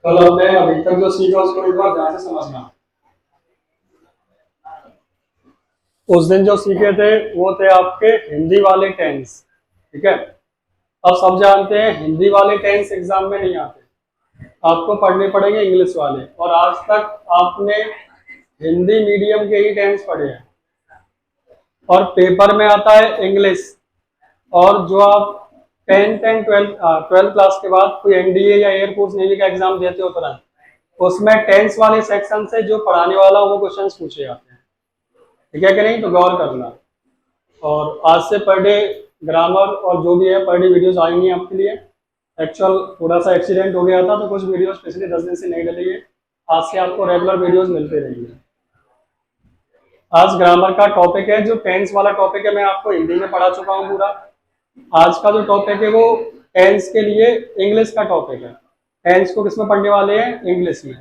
कल हमने अभी तक जो सीखा उसको एक बार ध्यान से समझना। उस दिन जो सीखे थे वो थे आपके हिंदी वाले टेंस। ठीक है, अब सब जानते हैं हिंदी वाले टेंस एग्जाम में नहीं आते, आपको पढ़ने पड़ेंगे इंग्लिश वाले। और आज तक आपने हिंदी मीडियम के ही टेंस पढ़े हैं और पेपर में आता है इंग्लिश। और जो आप 10th एंड 12th क्लास के बाद कोई एनडीए या एयरफोर्स नेवी का एग्जाम देते हो तुरंत, उसमें टेंस वाले सेक्शन से जो पढ़ाने वाला वो क्वेश्चंस पूछे जाते हैं। ठीक है कि नहीं, तो गौर करना। और आज से पर डे ग्रामर और जो भी है पर डे वीडियोस आएंगी आपके लिए। एक्चुअल थोड़ा सा एक्सीडेंट हो गया था तो कुछ वीडियोस पिछले 10 दिन से नहीं डली है, आज से आपको रेगुलर वीडियोस मिलते रहेंगे। आज ग्रामर का टॉपिक है, जो टेंस वाला टॉपिक है मैं आपको हिंदी में पढ़ा चुका हूँ पूरा। आज का जो टॉपिक है वो टेंस के लिए इंग्लिश का टॉपिक है। टेंस को किसमें पढ़ने वाले हैं? इंग्लिश में।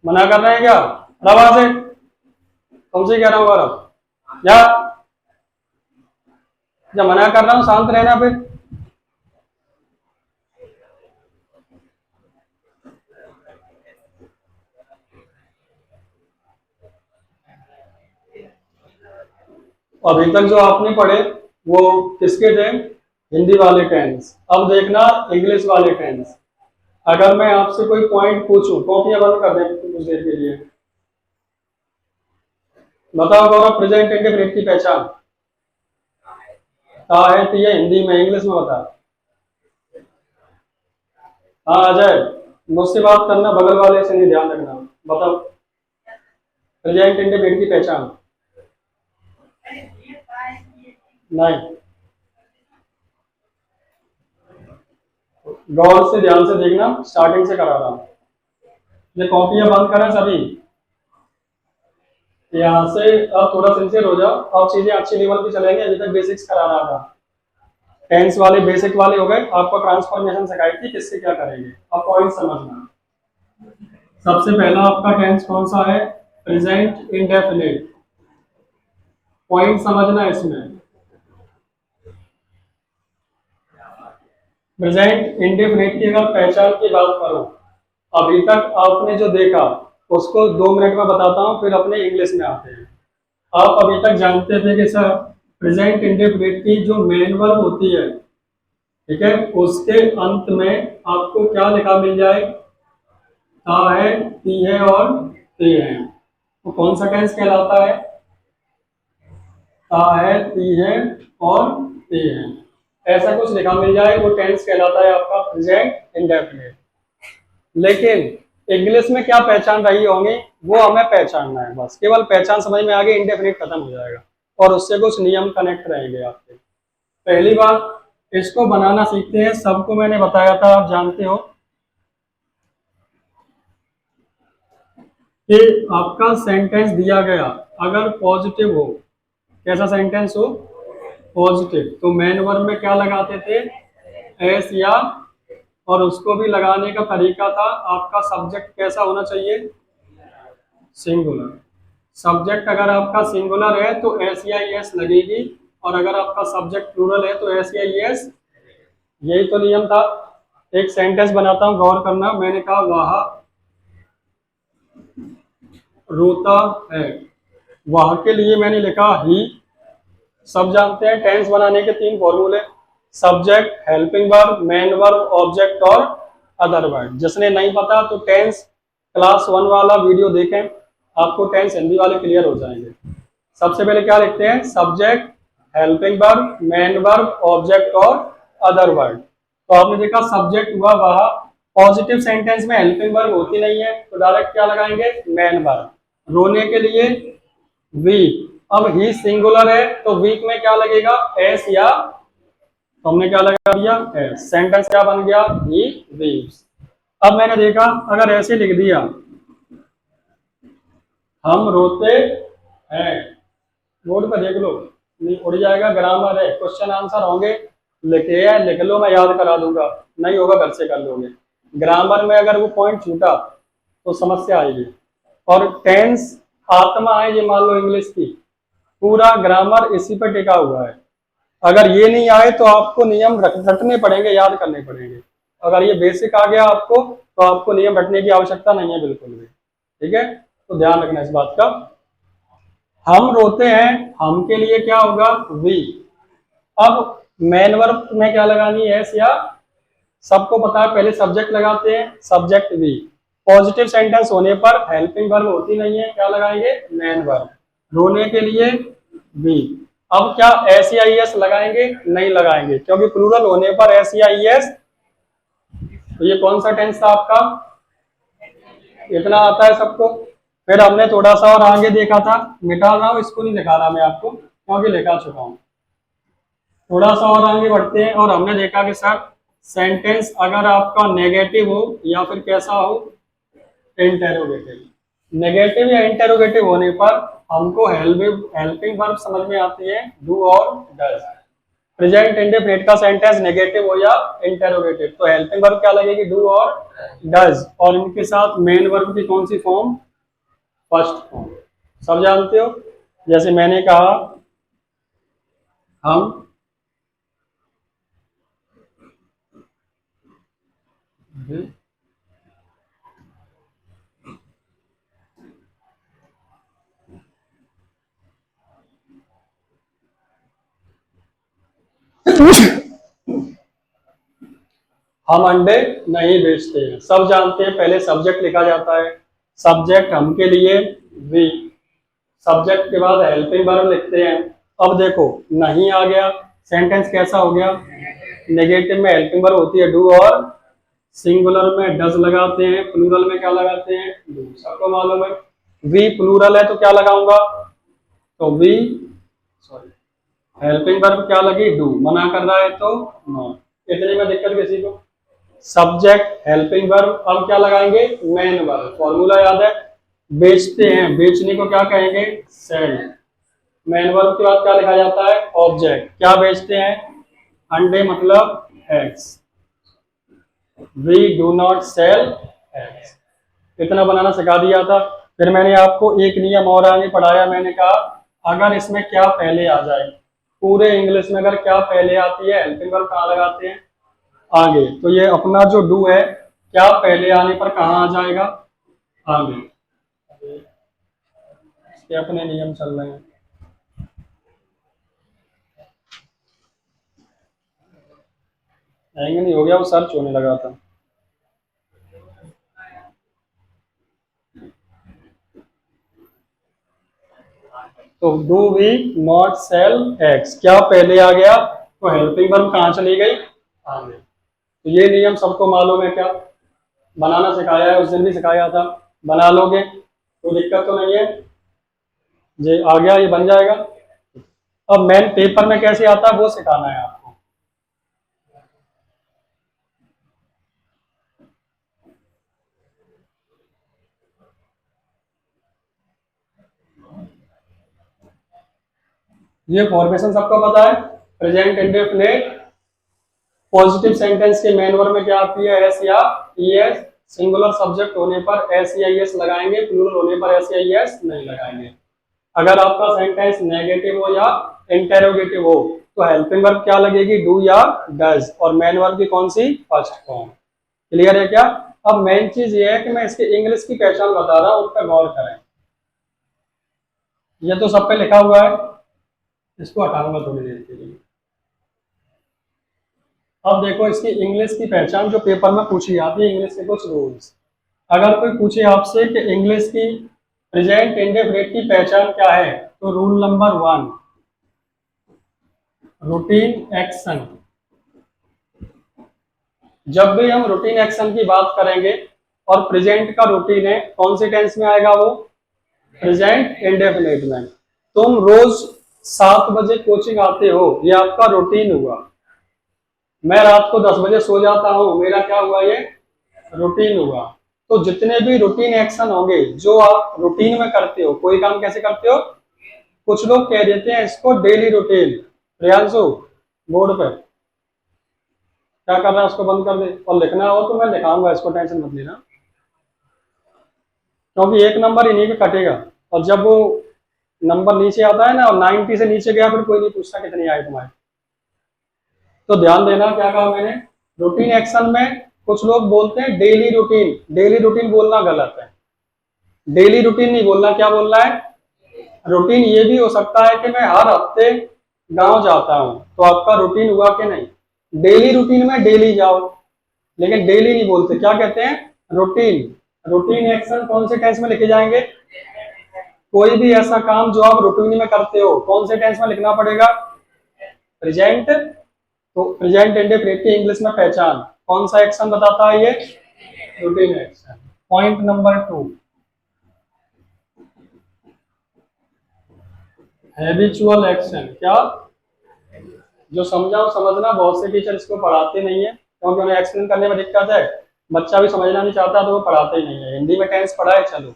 मना कर रहे हैं क्या? रवा से तुमसे कह रहा हूँ गौरव, या जब मना कर रहा हूँ शांत रहना। फिर अभी तक जो आपने पढ़े वो किसके थे? हिंदी वाले टेंस। अब देखना इंग्लिश वाले टेंस। अगर मैं आपसे कोई पॉइंट पूछूं, कॉपियां बंद कर दें कुछ देर के लिए। बताओ गौरव, प्रेजेंट इंडेफिनिट की पहचान क्या है? तो ये हिंदी में, इंग्लिश में बता। हाँ अजय, मुझसे बात करना, बगल वाले से नहीं, ध्यान रखना। बताओ प्रेजेंट इंडेफिनिट की पहचान। नहीं, गौर से ध्यान से देखना, स्टार्टिंग से करा रहा हूं। ये कॉपियां बंद करें सभी, यहाँ से अब थोड़ा सिंसियर हो जाओ। अब चीजें अच्छी लेवल की चलेंगे। अभी तक बेसिक्स करा रहा था, टेंस वाले बेसिक वाले हो गए। आपको ट्रांसफॉर्मेशन सिखाई थी, किससे क्या करेंगे। अब पॉइंट समझना। सबसे पहला आपका टेंस कौन सा है? Present indefinite. पॉइंट समझना इसमें। प्रेजेंट इंडेफिनिट की अगर पहचान की बात करो, अभी तक आपने जो देखा उसको 2 मिनट में बताता हूं, फिर अपने इंग्लिश में आते हैं। आप अभी तक जानते थे कि सर प्रेजेंट इंडेफिनिट की जो मेन वर्ब होती है, ठीक है, उसके अंत में आपको क्या लिखा मिल जाए? ता है, ती है और ते है। तो कौन सा टेंस कहलाता है? ता है, ती है और ते है। ऐसा कुछ लिखा मिल जाए वो टेंस कहलाता है आपका प्रेजेंट इंडेफिनिट। लेकिन इंग्लिश में क्या पहचान रही होंगी वो हमें पहचानना है। बस केवल पहचान समझ में आ गई, इंडेफिनिट खत्म हो जाएगा और उससे कुछ नियम कनेक्ट रहेंगे आपके। पहली बात, इसको बनाना सीखते हैं। सबको मैंने बताया था, आप जानते हो कि आपका सेंटेंस दिया गया अगर पॉजिटिव हो, कैसा सेंटेंस हो? पॉजिटिव, तो मेन वर्ब में क्या लगाते थे? एस या। और उसको भी लगाने का तरीका था, आपका सब्जेक्ट कैसा होना चाहिए? सिंगुलर। सब्जेक्ट अगर आपका सिंगुलर है तो एस या एस लगेगी, और अगर आपका सब्जेक्ट प्लूरल है तो एस या एस। यही तो नियम था। एक सेंटेंस बनाता हूं, गौर करना। मैंने कहा वह रोता है, वह के लिए मैंने लिखा ही। सब जानते हैं टेंस बनाने के 3 फॉर्मूले: subject, helping verb, main verb, object और अदर वर्ड। जिसने नहीं पता तो टेंस क्लास 1 वाला वीडियो देखें, आपको टेंस हिंदी वाले क्लियर हो जाएंगे। सबसे पहले क्या लिखते हैं? Subject, helping verb, main verb, object और अदर वर्ड। तो आपने देखा सब्जेक्ट हुआ वह, पॉजिटिव सेंटेंस में हेल्पिंग वर्ब होती नहीं है तो डायरेक्ट क्या लगाएंगे? Main verb. रोने के लिए वीक, अब ही सिंगुलर है तो वीक में क्या लगेगा? एस या। तो हमने क्या लगा दिया? एस। सेंटेंस क्या बन गया? ही वीक्स। अब मैंने देखा अगर ऐसे लिख दिया हम रोते हैं, बोर्ड पर देख लो, नहीं उड़ जाएगा। ग्रामर है, क्वेश्चन आंसर होंगे, लिखे हैं लिख लो, मैं याद करा दूंगा। नहीं होगा घर से कर लोगे। ग्रामर में अगर वो पॉइंट छूटा तो समस्या आएगी। और टेंस आत्मा है ये, मान लो इंग्लिश की, पूरा ग्रामर इसी पर टिका हुआ है। अगर ये नहीं आए तो आपको नियम रटने पड़ेंगे, याद करने पड़ेंगे। अगर ये बेसिक आ गया आपको तो आपको नियम रटने की आवश्यकता नहीं है बिल्कुल भी। ठीक है, तो ध्यान रखना इस बात का। हम रोते हैं, हम के लिए क्या होगा, वी। अब मेन वर्ब में क्या लगानी है, एस या, सबको पता है पहले सब्जेक्ट लगाते हैं, सब्जेक्ट वी। पॉजिटिव सेंटेंस होने पर हेल्पिंग वर्ब होती नहीं है, क्या लगाएंगे, मेन वर्ब। रोने के लिए वी। अब क्या एस या ई एस लगाएंगे, नहीं लगाएंगे, क्योंकि प्लूरल होने पर एस या ई एस। तो ये कौन सा टेंस था आपका, इतना आता है सबको। फिर हमने थोड़ा सा और आगे देखा था, मिटा रहा हूं इसको, नहीं दिखा रहा मैं आपको क्योंकि लिखा चुका हूं। थोड़ा सा और आगे बढ़ते हैं और हमने देखा कि सर सेंटेंस अगर आपका नेगेटिव हो या फिर कैसा हो, इंटेरोगेटिव। नेगेटिव या इंटेरोगेटिव होने पर हमको हेल्पिंग वर्ब समझ में आती है, डू और डज। प्रेजेंट इंडेफिनिट का सेंटेंस नेगेटिव हो या इंटेरोगेटिव तो हेल्पिंग वर्ब क्या लगेगी, डू और डज। और इनके साथ मेन वर्ब की कौन सी फॉर्म, फर्स्ट फॉर्म। सब जानते हो, जैसे मैंने कहा हम हम अंडे नहीं बेचते हैं, सब जानते हैं। पहले सब्जेक्ट लिखा जाता है, सब्जेक्ट हम के लिए वी, सब्जेक्ट के बाद हेल्पिंग वर्ब लिखते हैं। अब देखो नहीं आ गया, सेंटेंस कैसा हो गया, नेगेटिव में हेल्पिंग वर्ब होती है डू और सिंगुलर में डज लगाते हैं, प्लूरल में क्या लगाते हैं, डू। सबको मालूम है वी प्लूरल है तो क्या लगाऊंगा, तो वी, सॉरी, हेल्पिंग वर्ब क्या लगी, डू। मना कर रहा है तो नॉट। इतने में दिक्कत किसी को, सब्जेक्ट हेल्पिंग वर्ब, अब क्या लगाएंगे, मेन वर्ब। फॉर्मूला याद है, बेचते हैं, बेचने को क्या कहेंगे, सेल। मेन वर्ब के बाद क्या लिखा जाता है, ऑब्जेक्ट। क्या बेचते हैं, अंडे मतलब eggs. We do not sell eggs. इतना बनाना सिखा दिया था। फिर मैंने आपको एक नियम और आगे पढ़ाया, मैंने कहा अगर इसमें क्या पहले आ जाए, पूरे इंग्लिश में अगर क्या पहले आती है, हेल्पिंग वर्ब कहाँ लगाते हैं, आगे। तो ये अपना जो डू है, क्या पहले आने पर कहाँ आ जाएगा, आगे। इसके अपने नियम चल रहे हैं। हैंग नहीं हो गया, वो सर्च होने लगा था। तो do we not sell eggs, क्या पहले आ गया, तो हेल्पिंग वर्ब कहाँ चली गई, आगे। तो ये नियम सबको मालूम है, क्या बनाना सिखाया है, उस दिन भी सिखाया था। बना लोगे तो दिक्कत तो नहीं है, ये आ गया, ये बन जाएगा। अब मेन पेपर में कैसे आता है वो सिखाना है आपको। ये फॉर्मेशन सबको पता है, प्रेजेंट इंडेफिनिट। पॉजिटिव सेंटेंस के मेन वर्ब में क्या आती है, एस या ई एस। सिंगुलर सब्जेक्ट होने पर एस या ई एस लगाएंगे, प्लूरल होने पर एस या ई एस नहीं लगाएंगे। अगर आपका सेंटेंस नेगेटिव हो या इंटेरोगेटिव हो तो हेल्पिंग वर्ब क्या लगेगी, डू या डज। और मेन वर्ब की कौन सी, फर्स्ट फॉर्म। क्लियर है क्या। अब मेन चीज ये है कि मैं इसके इंग्लिश की पहचान बता रहा हूं, उस पर गौर करें। ये तो सब पे लिखा हुआ है, इसको हटाऊंगा थोड़ी देर के लिए। अब देखो इसकी इंग्लिश की पहचान जो पेपर में पूछी जाती है, इंग्लिश के कुछ रूल्स। अगर कोई पूछे आपसे कि इंग्लिश की प्रेजेंट इंडेफिनिट की पहचान क्या है, तो रूल नंबर 1, रूटीन एक्शन। जब भी हम रूटीन एक्शन की बात करेंगे और प्रेजेंट का रूटीन है, कौन से टेंस में आएगा वो, प्रेजेंट इंडेफिनिट में। तुम रोज 7 बजे कोचिंग आते हो, ये आपका रूटीन हुआ। मैं रात को 10 बजे सो जाता हूं, मेरा क्या हुआ, ये रूटीन हुआ। तो जितने भी रूटीन एक्शन होंगे जो आप रूटीन में करते हो, कोई काम कैसे करते हो, कुछ लोग कह देते हैं इसको डेली रूटीन। प्रियांशु बोर्ड पे क्या कर रहा है, उसको बंद कर दे। और लिखना हो तो मैं लिखाऊंगा, इसको टेंशन मत लेना, क्योंकि एक नंबर इन्हीं पे कटेगा। और जब वो नंबर नीचे आता है ना, और 90 से नीचे गया, फिर कोई नहीं पूछता कितनी आए तुम्हारे। तो ध्यान देना क्या कहा मैंने, रूटीन एक्शन में कुछ लोग बोलते हैं डेली रूटीन, डेली रूटीन बोलना गलत है। डेली रूटीन नहीं बोलना, क्या बोलना है? रूटीन ये भी हो सकता है कि मैं हर हफ्ते गांव जाता हूं, तो आपका रूटीन हुआ कि नहीं? डेली रूटीन में डेली जाओ, लेकिन डेली नहीं बोलते, क्या कहते हैं? रूटीन। रूटीन एक्शन कौन से टेंस में लिखे जाएंगे? कोई भी ऐसा काम जो आप रूटीन में करते हो कौन से टेंस में लिखना पड़ेगा? प्रेजेंट। तो प्रेजेंट इंडेफिनिट की इंग्लिश में पहचान कौन सा एक्शन बताता है? ये routine action. Point number 2, habitual action. क्या? जो समझाओ समझना, बहुत से टीचर इसको पढ़ाते नहीं है क्योंकि उन्हें एक्सप्लेन करने में दिक्कत है। बच्चा भी समझना नहीं चाहता तो वो पढ़ाते ही नहीं है। हिंदी में टेंस पढ़ा है, चलो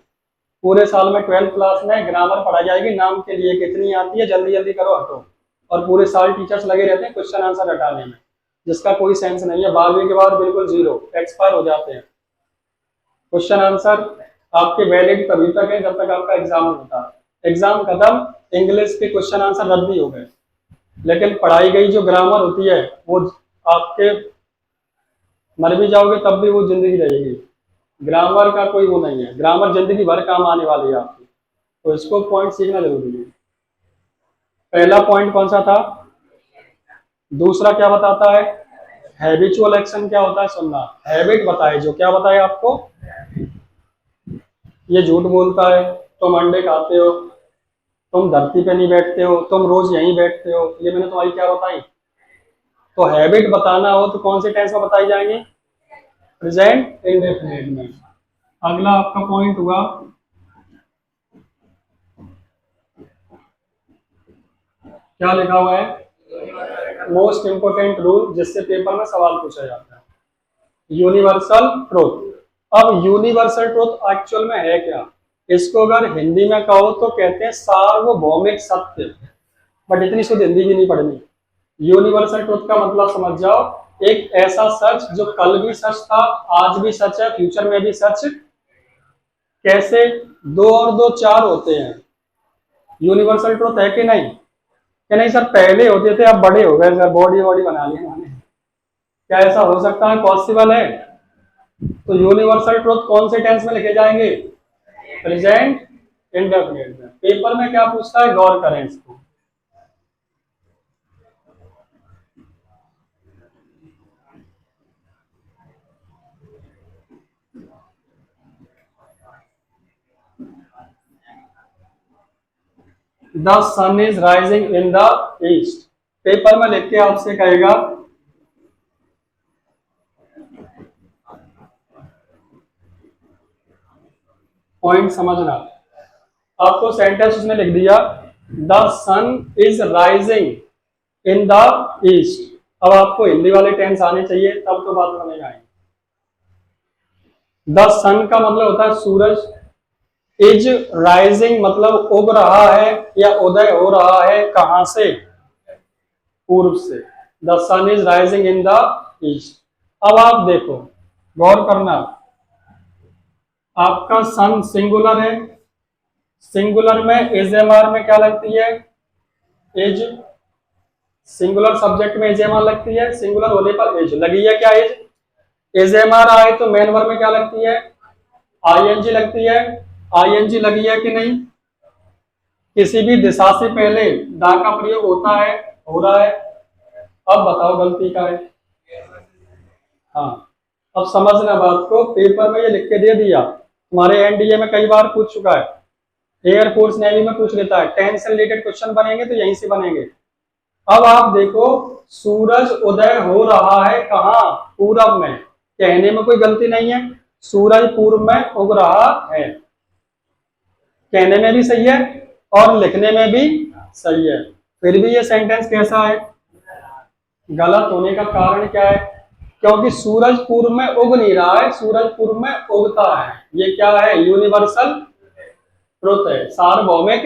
पूरे साल में 12th क्लास में ग्रामर पढ़ाई जाएगी, नाम के लिए कितनी आती है, जल्दी जल्दी करो हटो। और पूरे साल टीचर्स लगे रहते हैं क्वेश्चन आंसर हटाने में, जिसका कोई सेंस नहीं है। 12वीं के बाद बिल्कुल जीरो, एक्सपायर हो जाते हैं। क्वेश्चन आंसर आपके वैलिड तभी तक है जब तक आपका एग्जाम नहीं होता। एग्जाम खत्म, इंग्लिश के क्वेश्चन आंसर रद्द ही हो गए, लेकिन पढ़ाई गई जो ग्रामर होती है वो आपके मर भी जाओगे तब भी वो जिंदगी रहेगी। ग्रामर का कोई वो नहीं है, ग्रामर जिंदगी भर काम आने वाली है आपकी, तो इसको पॉइंट सीखना जरूरी है। पहला पॉइंट कौन सा था? दूसरा क्या बताता है? हैबिचुअल एक्शन क्या होता है? सुनना। हैबिट बताए, जो क्या बताए आपको? ये झूठ बोलता है, तुम अंडे खाते हो, तुम धरती पे नहीं बैठते हो, तुम रोज यहीं बैठते हो, ये मैंने तुम्हारी क्या बताई? तो हैबिट बताना हो तो कौन से टेंस में बताई जाएंगी? प्रेजेंट इंडेफिनिट में। अगला आपका पॉइंट हुआ क्या लिखा हुआ है? मोस्ट इंपोर्टेंट रूल, जिससे पेपर में सवाल पूछा जाता है, यूनिवर्सल ट्रुथ। अब यूनिवर्सल ट्रुथ एक्चुअल में है क्या? इसको अगर हिंदी में कहो तो कहते हैं सार्वभौमिक सत्य, बट इतनी शुद्ध हिंदी भी नहीं पढ़नी। यूनिवर्सल ट्रुथ का मतलब समझ जाओ, एक ऐसा सच जो कल भी सच था, आज भी सच है, फ्यूचर में भी सच। कैसे? 2 और 2 4 होते हैं। यूनिवर्सल ट्रुथ है कि नहीं? कि नहीं सर पहले होते थे अब बड़े हो गए सर, बॉडी बॉडी बना ली उन्होंने, क्या ऐसा हो सकता है? पॉसिबल है। तो यूनिवर्सल ट्रुथ कौन से टेंस में लिखे जाएंगे? प्रेजेंट इंडेफिनिट में। पेपर में क्या पूछता है, गौर करें इसको। The sun is rising in the east. Paper में लिख के आपसे कहेगा पॉइंट समझना। आपको सेंटेंस उसने लिख दिया the sun is rising in the east. अब आपको हिंदी वाले टेंस आने चाहिए तब तो बात समझ आएगी। द सन का मतलब होता है सूरज, इज राइजिंग मतलब उग रहा है या उदय हो रहा है, कहां से? पूर्व से। The sun is rising in the east. अब आप देखो, गौर करना, आपका सन सिंगुलर है, सिंगुलर में इजेमार में क्या लगती है? एज। सिंगुलर सब्जेक्ट में इजेमार लगती है, सिंगुलर होने पर एज लगी है, क्या एज? इजेमार आए तो मेन वर्ब में क्या लगती है? आईएनजी लगती है। आईएनजी लगी है कि नहीं? किसी भी दिशा से पहले दा का प्रयोग होता है, हो रहा है। अब बताओ गलती का है? हाँ, अब समझना बात को, पेपर में ये लिख के दे दिया, तुम्हारे एनडीए में कई बार पूछ चुका है, एयरफोर्स नेवी में पूछ लेता है, टेंस से रिलेटेड क्वेश्चन बनेंगे तो यहीं से बनेंगे। अब आप देखो, सूरज उदय हो रहा है कहाँ? पूरब में। कहने में कोई गलती नहीं है, सूरज पूर्व में उग रहा है, कहने में भी सही है और लिखने में भी सही है। फिर भी ये सेंटेंस कैसा है? गलत होने का कारण क्या है? क्योंकि सूरज पूर्व में उग नहीं रहा है, सूरज पूर्व में उगता है। ये क्या है? यूनिवर्सल ट्रुथ है, सार्वभौमिक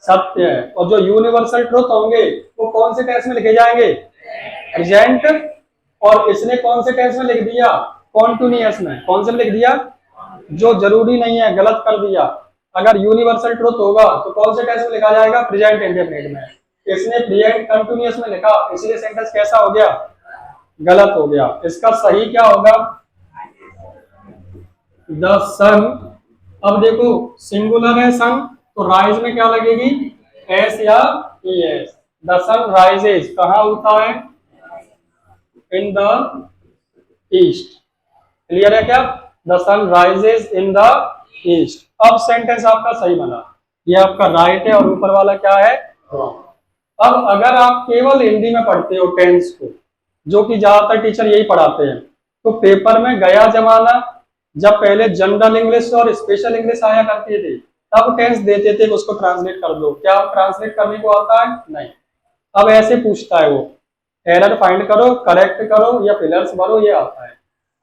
सत्य है। और जो यूनिवर्सल ट्रुथ होंगे वो कौन से टेंस में लिखे जाएंगे? प्रेजेंट। और इसने कौन से टेंस में लिख दिया? कॉन्टिन्यूअस में। कौन से में लिख दिया? जो जरूरी नहीं है, गलत कर दिया। अगर यूनिवर्सल ट्रुथ होगा तो कौन से टेंस में लिखा जाएगा? प्रेजेंट इंडेफिनिट में। इसने प्रेजेंट कंटिन्यूअस में लिखा, इसलिए सेंटेंस कैसा हो गया? गलत हो गया, इसका सही क्या होगा? द सन। अब देखो सिंगुलर है सन, तो राइज में क्या लगेगी? एस या e s. The sun rises कहाँ उगता है? In the east. क्लियर है क्या? The sun rises in the east. अब सेंटेंस आपका सही बना, ये आपका राइट है और ऊपर वाला क्या है? रॉन्ग। अब अगर आप केवल हिंदी में पढ़ते हो टेंस को, जो कि ज्यादातर टीचर यही पढ़ाते हैं, तो पेपर में गया जमाना जब पहले जनरल इंग्लिश और स्पेशल इंग्लिश आया करती थी, तब टेंस देते थे कि उसको ट्रांसलेट कर दो। क्या ट्रांसलेट करने को आता है? नहीं। अब ऐसे पूछता है वो, एरर फाइंड करो, करेक्ट करो या फिलर्स भरो, ये आता है।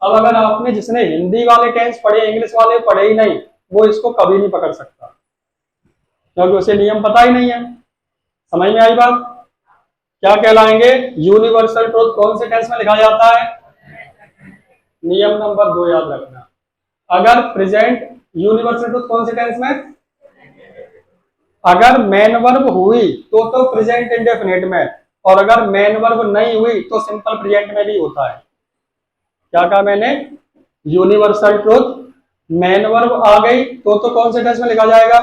अब अगर आपने जिसने हिंदी वाले टेंस पढ़े, इंग्लिश वाले पढ़े ही नहीं, वो इसको कभी नहीं पकड़ सकता, क्योंकि उसे नियम पता ही नहीं है। समझ में आई बात? क्या कहलाएंगे? यूनिवर्सल ट्रूथ कौन से टेंस में लिखा जाता है? नियम नंबर 2 याद रखना। अगर प्रेजेंट यूनिवर्सल ट्रूथ कौन से टेंस में? अगर मेन वर्ब हुई तो प्रेजेंट इंडेफिनिट में, और अगर मेन वर्ब नहीं हुई तो सिंपल प्रेजेंट में भी होता है। क्या कहा मैंने? यूनिवर्सल ट्रूथ मेन वर्ब आ गई तो कौन से टेंस में लिखा जाएगा?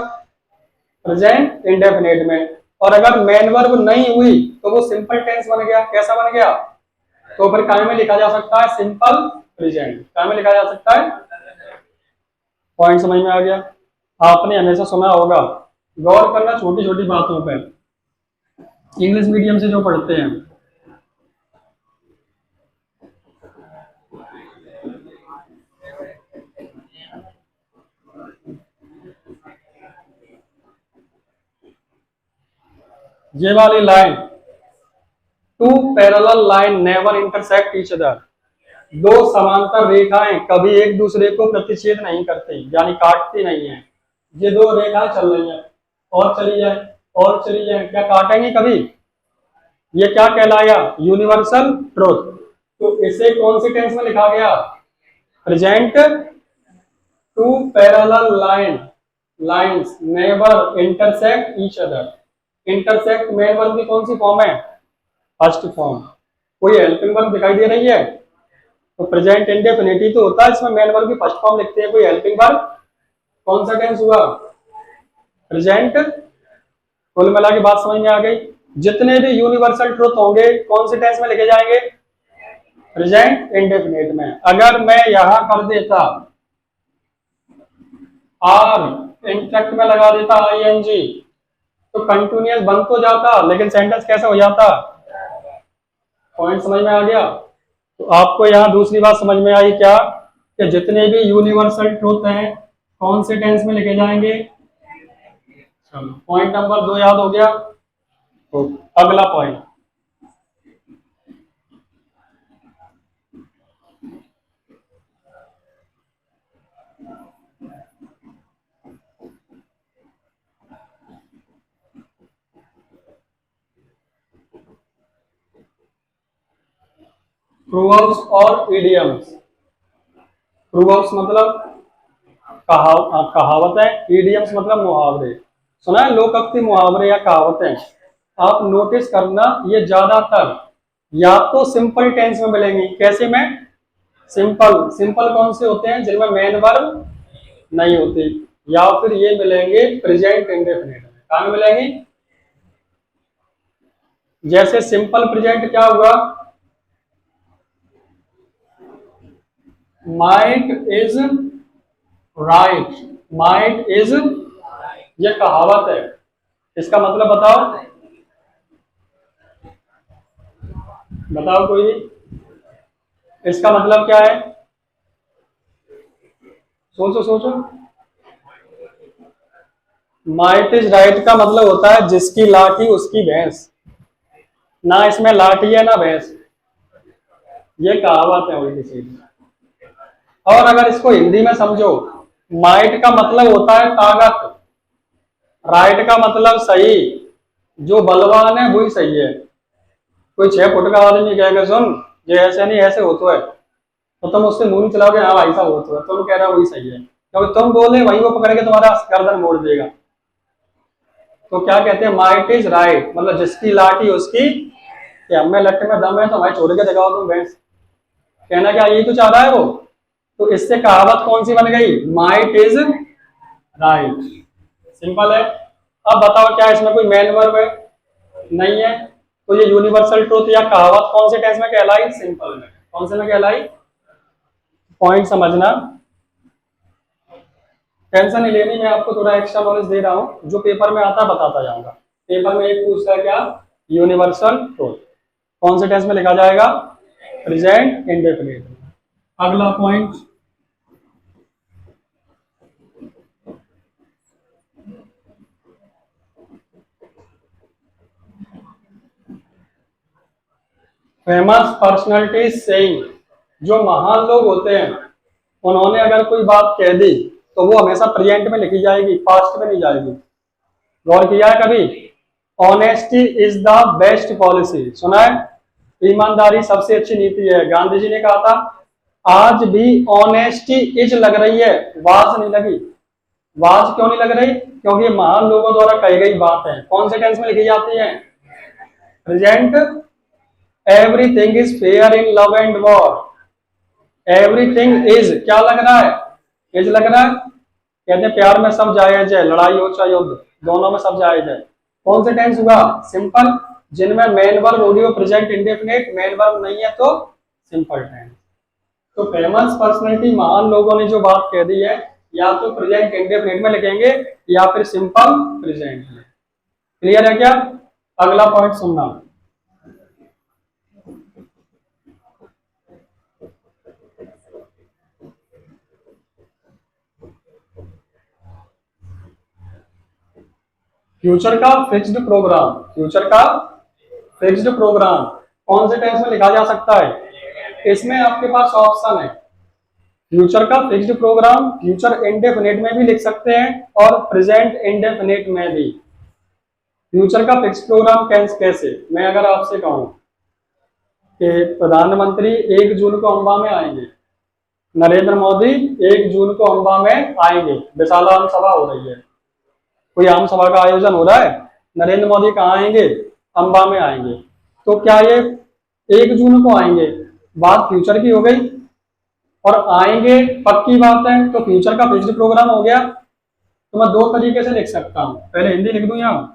प्रेजेंट इंडेफिनिट में। और अगर मेन वर्ब नहीं हुई तो वो सिंपल टेंस बन गया। कैसा बन गया? तो फिर काय में लिखा जा सकता है? Simple present. काय में लिखा जा सकता है? पॉइंट समझ में आ गया? आपने हमेशा सुना होगा, गौर करना छोटी छोटी बातों पर, इंग्लिश मीडियम से जो पढ़ते हैं। ये वाली line, two parallel line never intersect each other, दो समांतर रेखाएं कभी एक दूसरे को प्रतिच्छेद नहीं करती, यानी काटती नहीं है। ये दो रेखाएं चल रही हैं, और चली जाए और चली जाए, क्या काटेंगे कभी? ये क्या कहलाया? Universal truth. तो इसे कौन सी टेंस में लिखा गया? Present. Two parallel lines never intersect each other. Intersect main verb की कौन सी फॉर्म है? First form. कोई हेल्पिंग वर्ब दिखाई दे रही है? तो प्रेजेंट इंडेफिनिटिव तो होता है, इसमें मेन वर्ब की फर्स्ट फॉर्म लिखते हैं। कोई हेल्पिंग वर्ब? कौन सा टेंस हुआ? प्रेजेंट। कुल मिला के बात समझ में आ गई? जितने भी यूनिवर्सल ट्रूथ होंगे कौन से टेंस में लिखे जाएंगे? प्रेजेंट इंडेफिनिट में। अगर मैं यहां कर देता आर इंटेक्ट में लगा देता आईएनजी, तो कंटिन्यूअस बन तो जाता, लेकिन सेंटेंस कैसा हो जाता? पॉइंट समझ में आ गया? तो आपको यहाँ दूसरी बात समझ में आई क्या? कि जितने भी यूनिवर्सल ट्रूथ हैं कौन से टेंस में लिखे जाएंगे? चलो पॉइंट नंबर 2 याद हो गया। तो अगला पॉइंट, प्रूवर्ब्स और इडियम्स। प्रूवर्ब्स मतलब कहावत है, इडियम्स मतलब मुहावरे। सुना है लोकोक्ति, मुहावरे या कहावतें? आप नोटिस करना, ये ज्यादातर या तो सिंपल टेंस में मिलेंगी। कैसे में? सिंपल। सिंपल कौन से होते हैं? जिनमें मेन वर्ब नहीं होती। या फिर ये मिलेंगे प्रेजेंट इंडेफिनिट में। कहाँ में मिलेंगी? जैसे सिंपल प्रेजेंट क्या हुआ? Might is right. Might is, ये कहावत है, इसका मतलब बताओ, बताओ कोई भी। इसका मतलब क्या है? सोचो सोचो। माइट इज राइट का मतलब होता है जिसकी लाठी उसकी भैंस। ना इसमें लाठी है ना भैंस, ये कहावत है उल्टी सीधी। और अगर इसको हिंदी में समझो, माइट का मतलब होता है ताकत, राइट का मतलब सही। जो बलवान है वही सही है। कोई 6 फुट का आदमी कहेगा सुन ये ऐसे नहीं ऐसे होता है, तो तुम उससे मुंह नहीं चलाओगे, हाँ ऐसा होता है, तुम कह रहे हो वही सही है, क्योंकि तुम बोले वही वो पकड़ के तुम्हारा गर्दन मोड़ देगा। तो क्या कहते हैं? माइट इज राइट मतलब जिसकी लाठी उसकी कि हम में लट्टे में दम है तो हमारे छोड़ के दिखाओ तुम भैंस। कहना क्या यही तो चाह रहा है वो। तो इससे कहावत कौन सी बन गई, माइट इज राइट। सिंपल है। अब बताओ क्या इसमें कोई मेन वर्ब है, नहीं है, तो ये यूनिवर्सल ट्रूथ या कहावत कौन से टेंस में कहलाई, सिंपल में। कौन से में कहलाई, पॉइंट समझना, टेंशन नहीं लेनी, मैं आपको थोड़ा एक्स्ट्रा नॉलेज दे रहा हूँ, जो पेपर में आता है बताता जाऊंगा। पेपर में एक पूछता है क्या, यूनिवर्सल ट्रूथ कौन से टेंस में लिखा जाएगा, प्रेजेंट इंडेफिनिट। अगला पॉइंट, फेमस पर्सनालिटी सेइंग, जो महान लोग होते हैं उन्होंने अगर कोई बात कह दी तो वो हमेशा प्रेजेंट में लिखी जाएगी, पास्ट में नहीं जाएगी। गौर किया है कभी, honesty is the best policy, सुना है, ईमानदारी सबसे अच्छी नीति है। गांधी जी ने कहा था, आज भी ऑनेस्टी इज लग रही है, वाज नहीं लगी। वाज क्यों नहीं लग रही, क्योंकि महान लोगों द्वारा कही गई बात है, कौन से टेंस में लिखी जाती है, present. Everything is fair in love and war, everything is क्या लग रहा है, इज लग रहा है। कहते हैं प्यार में सब जायज है, लड़ाई हो चाहे युद्ध, दोनों में सब जायज है। कौन से टेंस हुआ, सिंपल, जिनमें main verb audio present indefinite, main verb नहीं है तो सिंपल टेंस। तो फेमस पर्सनैलिटी, महान लोगों ने जो बात कह दी है, या तो प्रेजेंट इंडेफिनिट में लिखेंगे या फिर सिंपल प्रेजेंट में। क्लियर है क्या। अगला पॉइंट सुनना, फ्यूचर का फिक्स्ड प्रोग्राम, फ्यूचर का फिक्स्ड प्रोग्राम कौन से टेंस में लिखा जा सकता है, इसमें आपके पास ऑप्शन है, फ्यूचर का फिक्स्ड प्रोग्राम फ्यूचर इंडेफिनिट में भी लिख सकते हैं और प्रेजेंट इंडेफिनिट में भी। फ्यूचर का फिक्स्ड प्रोग्राम कैसे, मैं अगर आपसे कहूं कि प्रधानमंत्री 1 जून को अम्बा में आएंगे, नरेंद्र मोदी 1 जून को अम्बा में आएंगे, विशाल आम सभा हो रही है, कोई आम सभा का आयोजन हो रहा है, नरेंद्र मोदी कहाँ आएंगे, अम्बा में आएंगे, तो क्या ये 1 जून को आएंगे, बात फ्यूचर की हो गई, और आएंगे पक्की बात है, तो फ्यूचर का फिक्स्ड प्रोग्राम हो गया। तो मैं 2 तरीके से लिख सकता हूं, पहले हिंदी लिख दूं यहां,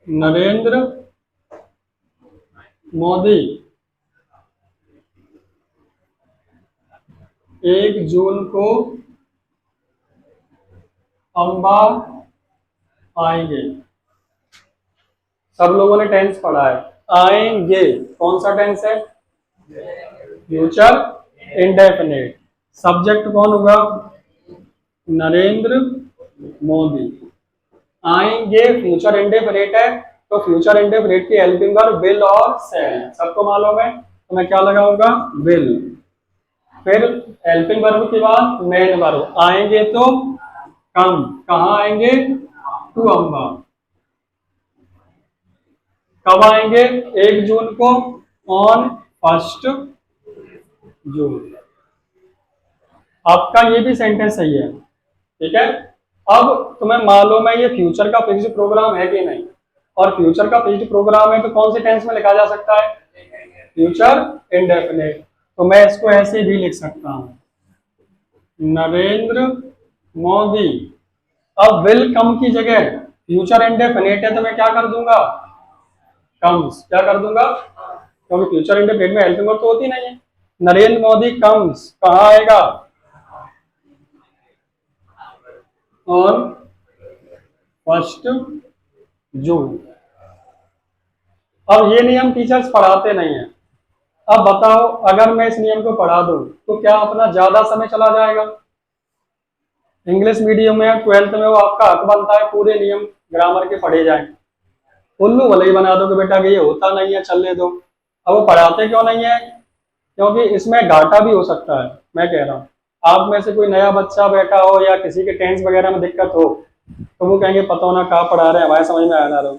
नरेंद्र मोदी 1 जून को अम्बा आएंगे। सब लोगों ने टेंस पढ़ा है, आएंगे कौन सा टेंस है, फ्यूचर इंडेफिनिट, सब्जेक्ट कौन होगा, नरेंद्र मोदी, आएंगे फ्यूचर इंडेफिनिट है, तो फ्यूचर इंडेफिनिट की हेल्पिंग वर्ब विल और शैल, सबको मालूम है, तो मैं क्या लगाऊंगा, विल। फिर हेल्पिंग वर्ब के बाद मेन वर्ब, आएंगे तो कम, कहाँ आएंगे, टू अम्बा, कब आएंगे, 1 जून को, ऑन 1 जून। आपका ये भी सेंटेंस सही है, ठीक है। अब तुम्हें मालूम है ये फ्यूचर का फिक्स्ड प्रोग्राम है कि नहीं, और फ्यूचर का फिक्स्ड प्रोग्राम है तो कौन से टेंस में लिखा जा सकता है, फ्यूचर इंडेफिनिट, तो मैं इसको ऐसे भी लिख सकता हूं, नरेंद्र मोदी। अब विल कम की जगह फ्यूचर इंडेफिनिट है तो मैं क्या कर दूंगा, कम्स, क्या कर दूंगा, क्योंकि फ्यूचर इंडेफिनिट में हेल्पिंग वर्ब तो होती नहीं है। नरेंद्र मोदी कम्स कहाँ आएगा, ऑन 1 जून। अब ये नियम टीचर्स पढ़ाते नहीं है, अब बताओ अगर मैं इस नियम को पढ़ा दूं तो क्या अपना ज्यादा समय चला जाएगा। इंग्लिश मीडियम में 12th में वो आपका हक बनता है पूरे नियम ग्रामर के पढ़े जाएं, उल्लू भले ही बना दो कि बेटा कि ये होता नहीं है चलने दो। अब वो पढ़ाते क्यों नहीं है, क्योंकि इसमें घाटा भी हो सकता है। मैं कह रहा हूँ आप में से कोई नया बच्चा बैठा हो या किसी के टेंस वगैरह में दिक्कत हो तो वो कहेंगे पता होना कहाँ पढ़ा रहे हैं, हमारे समझ में आया ना रहो,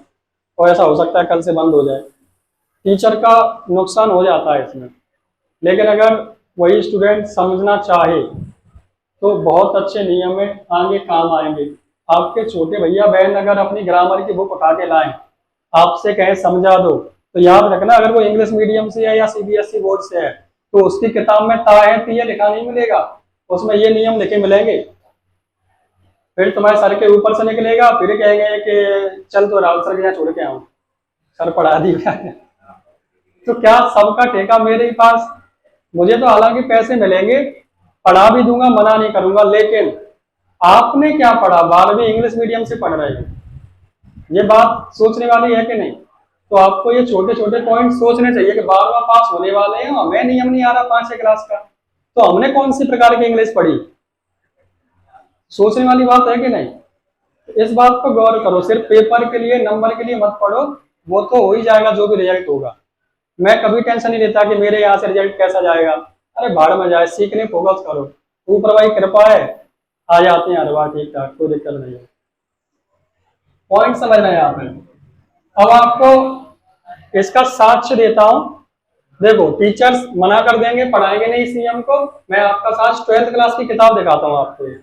और ऐसा हो सकता है कल से बंद हो जाए, टीचर का नुकसान हो जाता है इसमें। लेकिन अगर वही स्टूडेंट समझना चाहे तो बहुत अच्छे नियम में आगे काम आएंगे। आपके छोटे भैया बहन अगर अपनी ग्रामर की बुक उठा के लाएं, आपसे कहे समझा दो, तो याद रखना अगर वो इंग्लिश मीडियम से है या सीबीएसई बोर्ड से है तो उसकी किताब में ता है ती है लिखा नहीं मिलेगा, उसमें ये नियम लिखे मिलेंगे। फिर तुम्हारे सर के ऊपर से निकलेगा, फिर कहेंगे कि चल तो राहुल सर के यहाँ छोड़ के आऊं, सर पढ़ा दी क्या है। तो क्या सबका ठेका मेरे ही पास? मुझे तो हालांकि पैसे मिलेंगे, पढ़ा भी दूंगा, मना नहीं करूंगा, लेकिन आपने क्या पढ़ा? 12वीं इंग्लिश मीडियम से पढ़ रहे हो, ये बात सोचने वाली है कि नहीं? तो आपको ये छोटे छोटे पॉइंट सोचने चाहिए कि 12वां पास होने वाले हैं, हमें नियम नहीं आ रहा 5वीं क्लास का, तो हमने कौन सी प्रकार की इंग्लिश पढ़ी? सोचने वाली बात है कि नहीं? इस बात पर गौर करो, सिर्फ पेपर के लिए नंबर के लिए मत पढ़ो, वो तो हो ही जाएगा जो भी रिजल्ट होगा। मैं कभी टेंशन नहीं लेता कि मेरे यहाँ से रिजल्ट कैसा जाएगा, अरे भाड़ में जाए, सीखने फोकस करो, ऊपर भाई कृपा है, आ जाते हैं हर बार ठीक ठाक, कोई दिक्कत नहीं है। पॉइंट समझ रहे हैं आप? अब आपको इसका साक्ष्य देता हूं, देखो टीचर्स मना कर देंगे, पढ़ाएंगे नहीं इस नियम को, मैं आपका साक्ष्य 12th क्लास की किताब दिखाता हूं आपको,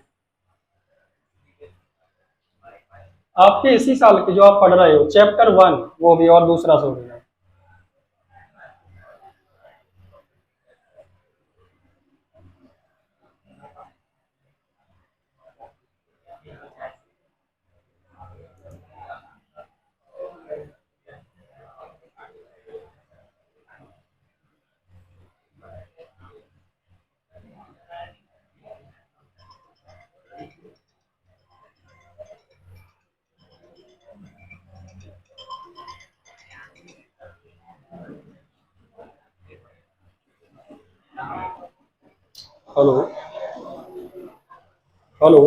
आपके इसी साल की जो आप पढ़ रहे हो, चैप्टर 1, वो भी, और दूसरा सो गया। हेलो हेलो,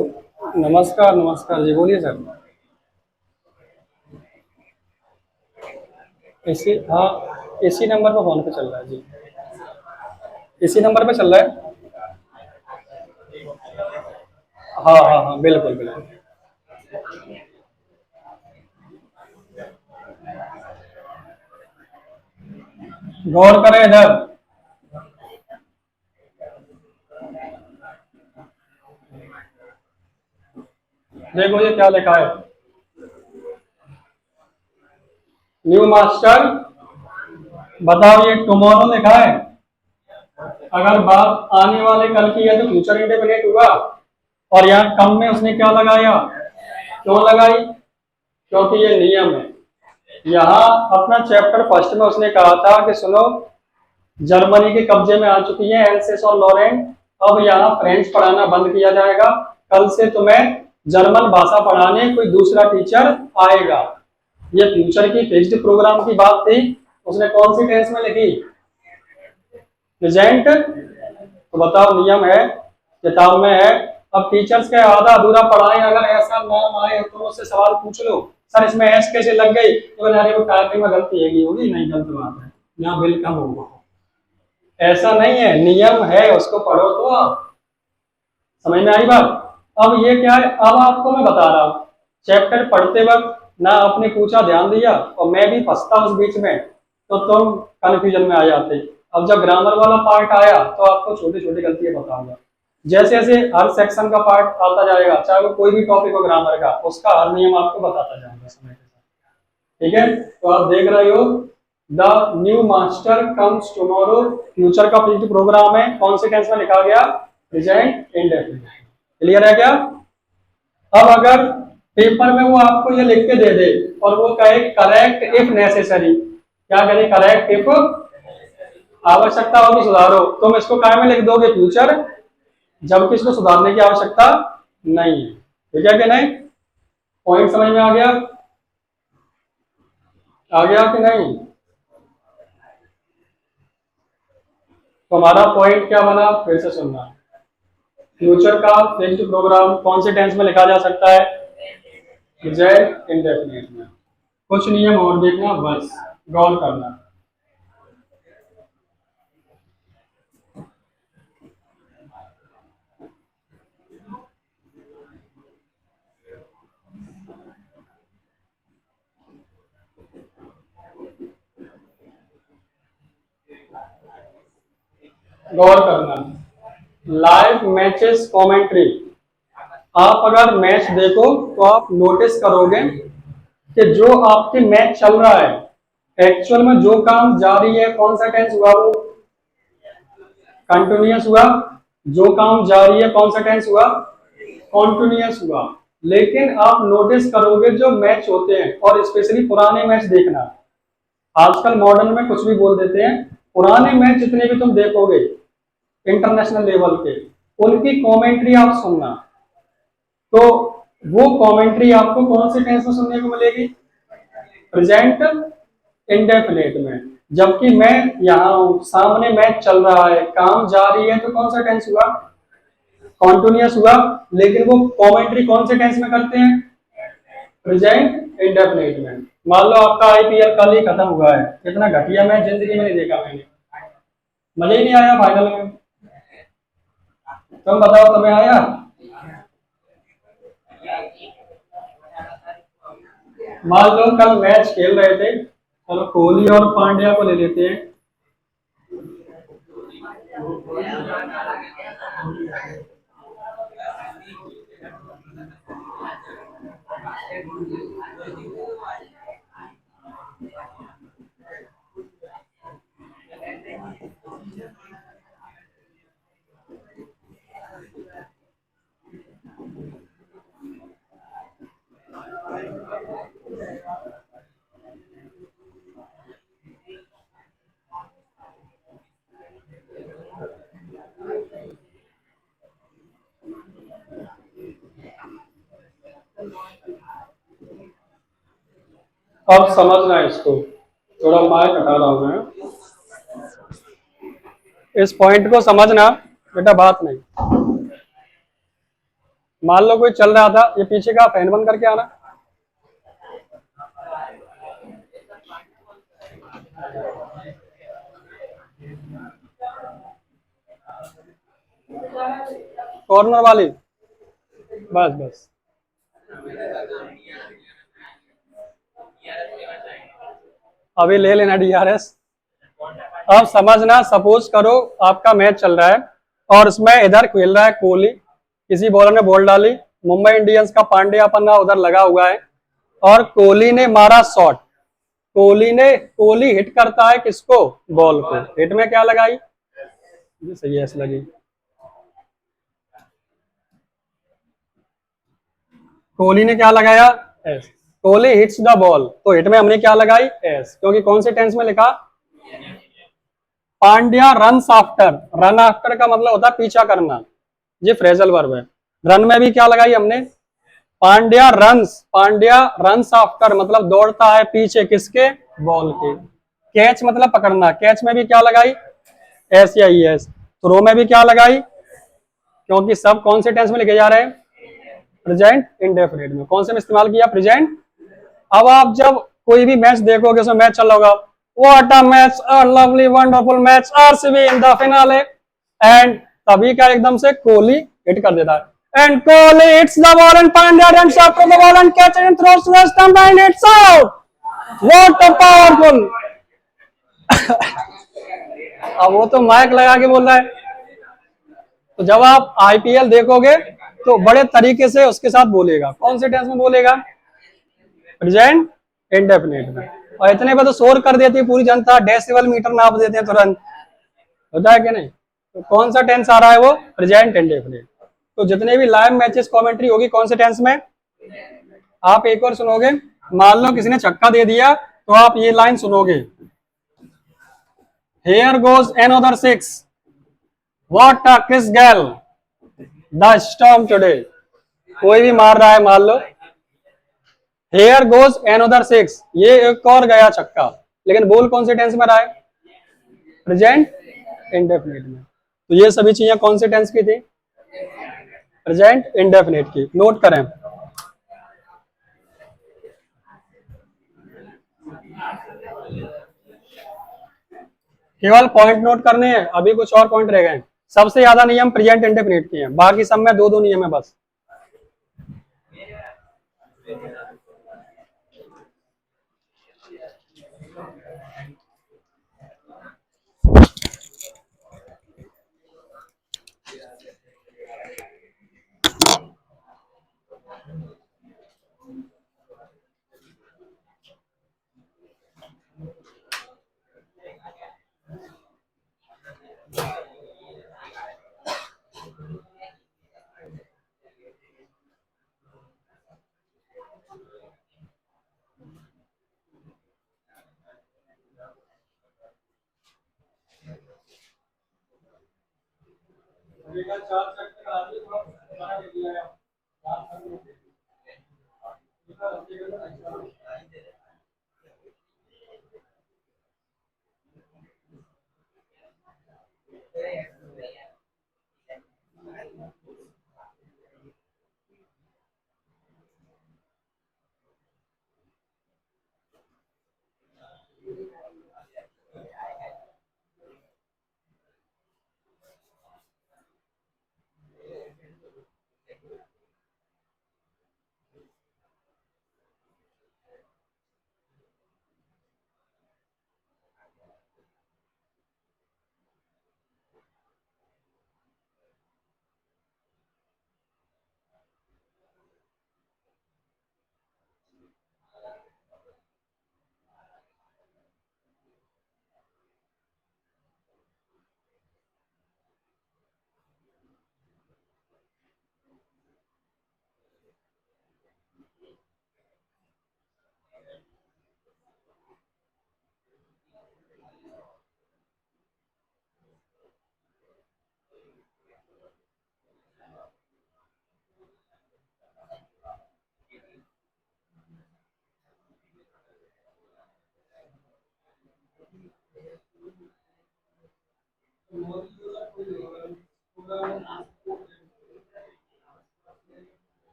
नमस्कार नमस्कार जी, बोलिए सर। हाँ, इसी नंबर पर फोन पे चल रहा है जी, इसी नंबर पे चल रहा है। हाँ हाँ हाँ, बिल्कुल बिल्कुल। गौर करें इधर, देखो ये क्या लिखा है, न्यू मास्टर, बताओ ये टुमारो लिखा है, अगर बात आने वाले कल की है तो फ्यूचर इंडेफिनिट हुआ, और यहाँ कम में उसने क्या लगाया, क्यों लगाई? क्योंकि ये नियम है। यहाँ अपना चैप्टर फर्स्ट में उसने कहा था कि सुनो, जर्मनी के कब्जे में आ चुकी है एल्सेस और लॉरेंट, अब यहाँ फ्रेंच पढ़ाना बंद किया जाएगा, कल से तुम्हें जर्मन भाषा पढ़ाने कोई दूसरा टीचर आएगा। ये फ्यूचर की फिक्स्ड प्रोग्राम की बात थी, उसने कौन सी टेंस में लिखी? प्रेजेंट। तो बताओ, नियम है, किताब में है। अब टीचर्स का आधा अधूरा पढ़ाएं, अगर ऐसा नाम आए तो उससे सवाल पूछ लो, सर इसमें एस कैसे लग गई, तो अरे वो टाइपिंग में गलती होगी, नहीं गलत बात है, यहाँ बिल कम होगा, ऐसा नहीं है, नियम है, उसको पढ़ो तो आप। समझ में आई बात? अब ये क्या है, अब आपको मैं बता रहा हूँ, चैप्टर पढ़ते वक्त ना आपने पूछा, ध्यान दिया, और मैं भी फंसता उस बीच में, तो तुम कंफ्यूजन में आ जाते। अब जब ग्रामर वाला पार्ट आया तो आपको छोटी छोटी गलतियां बताऊंगा, जैसे जैसे हर सेक्शन का पार्ट आता जाएगा, चाहे वो कोई भी टॉपिक हो ग्रामर का, उसका हर नियम आपको बताता जाऊंगा समय के साथ। ठीक है, तो आप देख रहे हो, the new master comes tomorrow, future का फिक्स्ड प्रोग्राम है, कौन से टेंस में लिखा गया? Present indefinite. क्लियर है क्या? अब अगर पेपर में वो आपको ये लिख के दे दे और वो कहे करेक्ट इफ नेसेसरी, क्या करे? करेक्ट इफ, आवश्यकता हो तो सुधारो, तुम इसको काय में लिख दोगे? फ्यूचर, जबकि इसको सुधारने की आवश्यकता नहीं है। ठीक है कि नहीं? पॉइंट समझ में आ गया? आ गया कि नहीं? तो हमारा पॉइंट क्या बना, फिर से सुनना। फ्यूचर का फिक्स्ड प्रोग्राम कौन से टेंस में लिखा जा सकता है? प्रेजेंट इंडेफिनिट में। कुछ नियम और देखना, बस गौर करना। गौर करना, लाइव मैचेस कमेंट्री, आप अगर मैच देखो तो आप नोटिस करोगे कि जो आपके मैच चल रहा है एक्चुअल में जो काम जारी है कौन सा टेंस हुआ, वो कंटिन्यूअस हुआ। जो काम जारी है कौन सा टेंस हुआ, कॉन्टिन्यूअस हुआ। लेकिन आप नोटिस करोगे जो मैच होते हैं, और स्पेशली पुराने मैच देखना, आजकल मॉडर्न में कुछ भी बोल देते हैं, पुराने मैच जितने भी तुम देखोगे इंटरनेशनल लेवल के, उनकी कमेंट्री आप सुनना, तो वो कमेंट्री आपको कौन से टेंस में सुनने को मिलेगी, प्रेजेंट इंडेफिनिट में। जबकि मैं यहाँ हूं, सामने मैच चल रहा है, काम जारी है, तो कौन सा टेंस हुआ, कॉन्टिन्यूअस हुआ। लेकिन वो कमेंट्री कौन से टेंस में करते हैं, प्रेजेंट इंडेफिनिट में। मान लो आपका आईपीएल कल ही खत्म हुआ है, इतना घटिया मैच जिंदगी में नहीं देखा मैंने, मजा ही नहीं आया फाइनल में। तुम बताओ तुम्हें आया, मान लो कल मैच खेल रहे थे, चलो कोहली और पांड्या को ले लेते हैं। अब समझना है इसको, थोड़ा माइक हटा रहा हूं मैं, इस पॉइंट को समझना बेटा, बात नहीं। मान लो कोई चल रहा था, ये पीछे का फैन बंद करके आना, कॉर्नर वाली, बस बस। अभी ले लेना डीआरएस। अब समझना, सपोज करो आपका मैच चल रहा है और उसमें इधर खेल रहा है कोहली, किसी बॉलर ने बॉल डाली, मुंबई इंडियंस का पांड्या पन्ना उधर लगा हुआ है, और कोहली ने मारा शॉट। कोहली हिट करता है किसको, बॉल को। हिट में क्या लगाई, ये सही है, लगी। कोहली ने क्या लगाया, S. Kohli hits the ball, तो हिट में हमने क्या लगाई, एस, क्योंकि कौन से टेंस में लिखा, Pandya runs after. Run after का मतलब होता है पीछा करना, ये फ्रेजल वर्ब है। रन में भी क्या लगाई हमने, पांड्या रन्स आफ्टर मतलब दौड़ता है पीछे किसके, बॉल के। कैच मतलब पकड़ना, कैच में भी क्या लगाई, एस या ई एस। थ्रो में भी क्या लगाई, क्योंकि सब कौन से टेंस में लिखे जा रहे हैं, प्रेजेंट इंडेफिनिट में। कौन से में इस्तेमाल किया, प्रेजेंट। अब आप जब कोई भी मैच देखोगे, उसमें मैच चल रहा होगा, what a match, a lovely wonderful match, RCB in the finale, and तभी क्या एकदम से कोहली हिट कर देता है, and Kohli hits the ball and Pandya runs after the ball and catch and throws to the stump and it's out, what a powerful. अब वो तो माइक लगा के बोल रहा है। तो जब आप आईपीएल देखोगे तो बड़े तरीके से उसके साथ बोलेगा, कौन से टेंस में बोलेगा, प्रेजेंट इंडेफिनिट में। और इतने पे तो शोर कर देती है पूरी जनता, डेसिबल मीटर नाप देते हैं तुरंत, होता है कि नहीं। तो कौन सा टेंस आ रहा है, वो प्रेजेंट इंडेफिनिट। तो जितने भी लाइव मैचेस कमेंट्री होगी कौन से टेंस में, आप एक और सुनोगे, मान लो किसी ने छक्का दे दिया तो आप ये लाइन सुनोगे, here goes another six, what a Chris Gayle, the storm today. कोई भी मार रहा है, मान लो हियर गोज अनदर सिक्स, ये एक और गया छक्का, लेकिन बोल कौन से टेंस में रहा है, प्रेजेंट इंडेफिनिट में। तो ये सभी चीजें कौन से टेंस की थी, प्रेजेंट इंडेफिनिट की। नोट करें, केवल पॉइंट नोट करने हैं, अभी कुछ और पॉइंट रह गए। सबसे ज्यादा नियम प्रेजेंट इंडेफिनिट के हैं, बाकी सब में दो दो नियम है बस।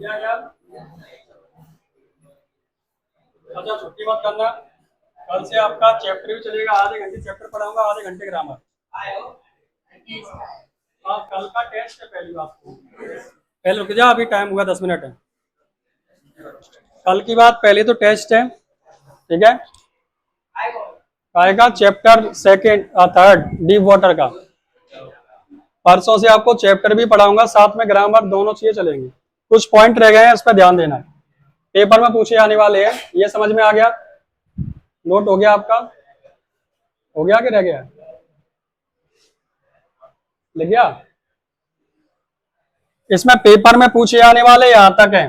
क्या क्या? अच्छा छुट्टी मत करना। कल से आपका चैप्टर भी चलेगा, आधे घंटे चैप्टर पढ़ाऊंगा, आधे घंटे ग्रामर। हाँ कल का टेस्ट है पहली बात तो। पहले रुक जा, अभी टाइम हुआ 10 मिनट है। कल की बात, पहले तो टेस्ट है, ठीक है। आएगा chapter second third deep water का। परसों से आपको चैप्टर भी पढ़ाऊंगा, साथ में ग्रामर, दोनों चीजें चलेंगी। कुछ पॉइंट रह गए हैं, इस पर ध्यान देना, पेपर में पूछे आने वाले हैं। ये समझ में आ गया? नोट हो गया आपका? हो गया कि रह गया? लिख गया? इसमें पेपर में पूछे आने वाले यहाँ तक है,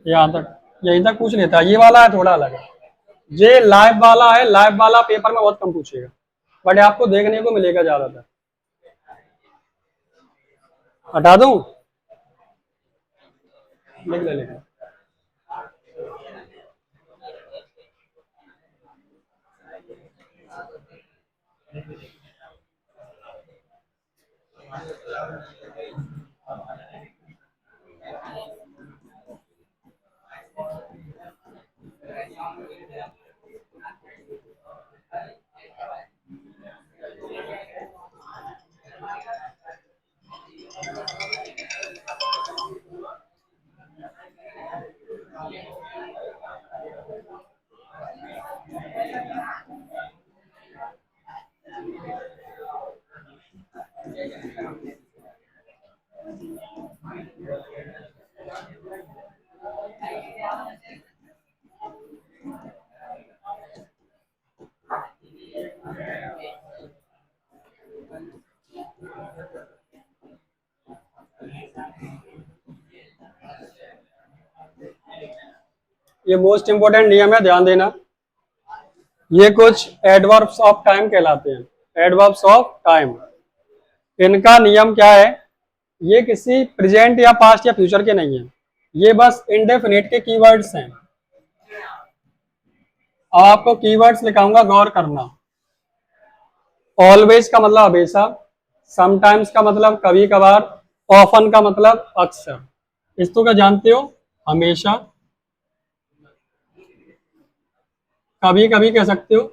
यहाँ तक, यहीं तक पूछ लेता है। ये वाला है थोड़ा अलग है, ये लाइव वाला है। लाइव वाला पेपर में बहुत कम पूछेगा, बट आपको देखने को मिलेगा ज्यादातर। हटा दूं? लिख ले, लिख ले। ये मोस्ट इंपोर्टेंट नियम है, ध्यान देना। ये कुछ एडवर्ब्स ऑफ टाइम कहलाते हैं। Adverbs of time. इनका नियम क्या है, ये किसी प्रेजेंट या पास्ट या फ्यूचर के नहीं है, ये बस इंडेफिनिट के कीवर्ड्स हैं। अब आपको कीवर्ड्स लिखाऊंगा, गौर करना। ऑलवेज का मतलब हमेशा, समटाइम्स का मतलब कभी कभार, ऑफन का मतलब अक्सर। इसको क्या जानते हो, हमेशा, कभी कभी कह सकते हो,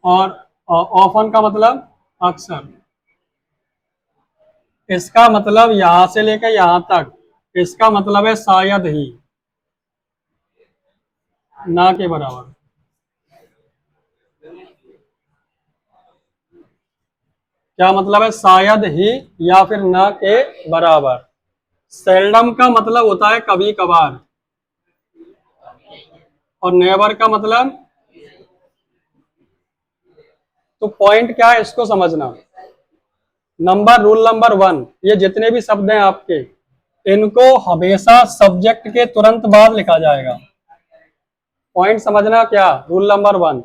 और ऑफन का मतलब अक्सर। इसका मतलब यहां से लेकर यहां तक, इसका मतलब है शायद ही, ना के बराबर। क्या मतलब है, शायद ही या फिर ना के बराबर। सेल्डम का मतलब होता है कभी कभार, और नेवर का मतलब, तो पॉइंट क्या है इसको समझना। रूल नंबर 1, ये जितने भी शब्द हैं आपके, इनको हमेशा सब्जेक्ट के तुरंत बाद लिखा जाएगा। पॉइंट समझना क्या, रूल नंबर 1,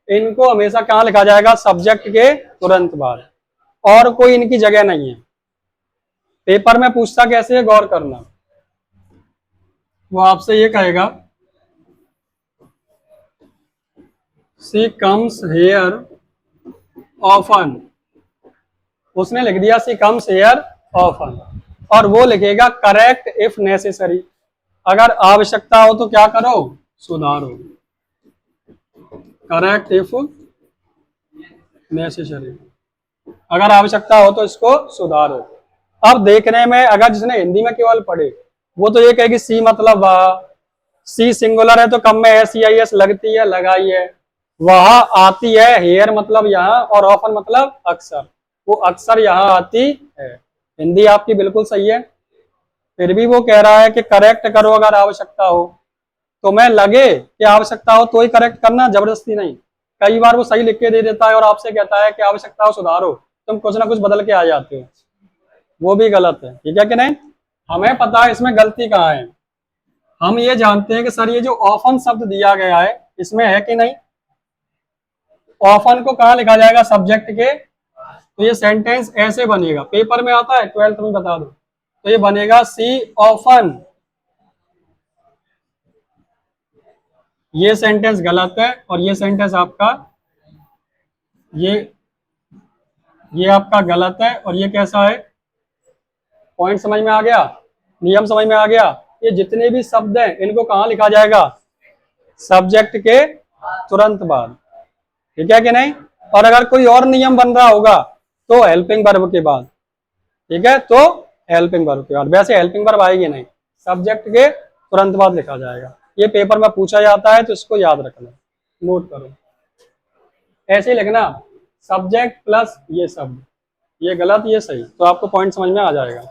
इनको हमेशा कहाँ लिखा जाएगा, सब्जेक्ट के तुरंत बाद, और कोई इनकी जगह नहीं है। पेपर में पूछता कैसे है, गौर करना। वो आपसे ये कहेगा, शी कम्स हेयर ऑफन, उसने लिख दिया शी कम्स हेयर ऑफन, और वो लिखेगा करेक्ट इफ नेसेसरी, अगर आवश्यकता हो तो क्या करो, सुधारो। करेक्ट इफ नेसेसरी, अगर आवश्यकता हो तो इसको सुधारो। अब देखने में अगर जिसने हिंदी में केवल पढ़े, वो तो ये कहेगी सी मतलब वह, सी सिंगुलर है तो कम में एस आई एस लगती है, लगाई है, वह आती है, हेयर मतलब यहाँ, और ऑफन मतलब अक्सर, वो अक्सर यहाँ आती है। हिंदी आपकी बिल्कुल सही है, फिर भी वो कह रहा है कि करेक्ट करो अगर आवश्यकता हो। तो मैं लगे कि आवश्यकता हो तो ही करेक्ट करना, जबरदस्ती नहीं। कई बार वो सही लिख के दे देता है और आपसे कहता है कि आवश्यकता हो सुधारो, तुम कुछ ना कुछ बदल के आ जाते हो, वो भी गलत है, ठीक है कि नहीं। हमें पता है इसमें गलती कहाँ है। हम ये जानते हैं कि सर ये जो ऑफन शब्द दिया गया है इसमें है कि नहीं, ऑफन को कहाँ लिखा जाएगा, सब्जेक्ट के। तो ये सेंटेंस ऐसे बनेगा, पेपर में आता है, 12th में बता दो, तो ये बनेगा सी ऑफन। ये सेंटेंस गलत है, और ये सेंटेंस आपका, ये ये आपका गलत है, और ये कैसा है। पॉइंट समझ में आ गया, नियम समझ में आ गया। ये जितने भी शब्द हैं इनको कहाँ लिखा जाएगा, सब्जेक्ट के तुरंत बाद, ठीक है कि नहीं। और अगर कोई और नियम बन रहा होगा तो हेल्पिंग वर्ब के बाद, ठीक है, तो हेल्पिंग वर्ब के बाद, वैसे हेल्पिंग वर्ब आएगी नहीं, सब्जेक्ट के तुरंत बाद लिखा जाएगा। ये पेपर में पूछा जाता है तो इसको याद रखना, नोट करो, ऐसे ही लिखना, सब्जेक्ट प्लस ये शब्द, ये गलत ये सही, तो आपको पॉइंट समझ में आ जाएगा।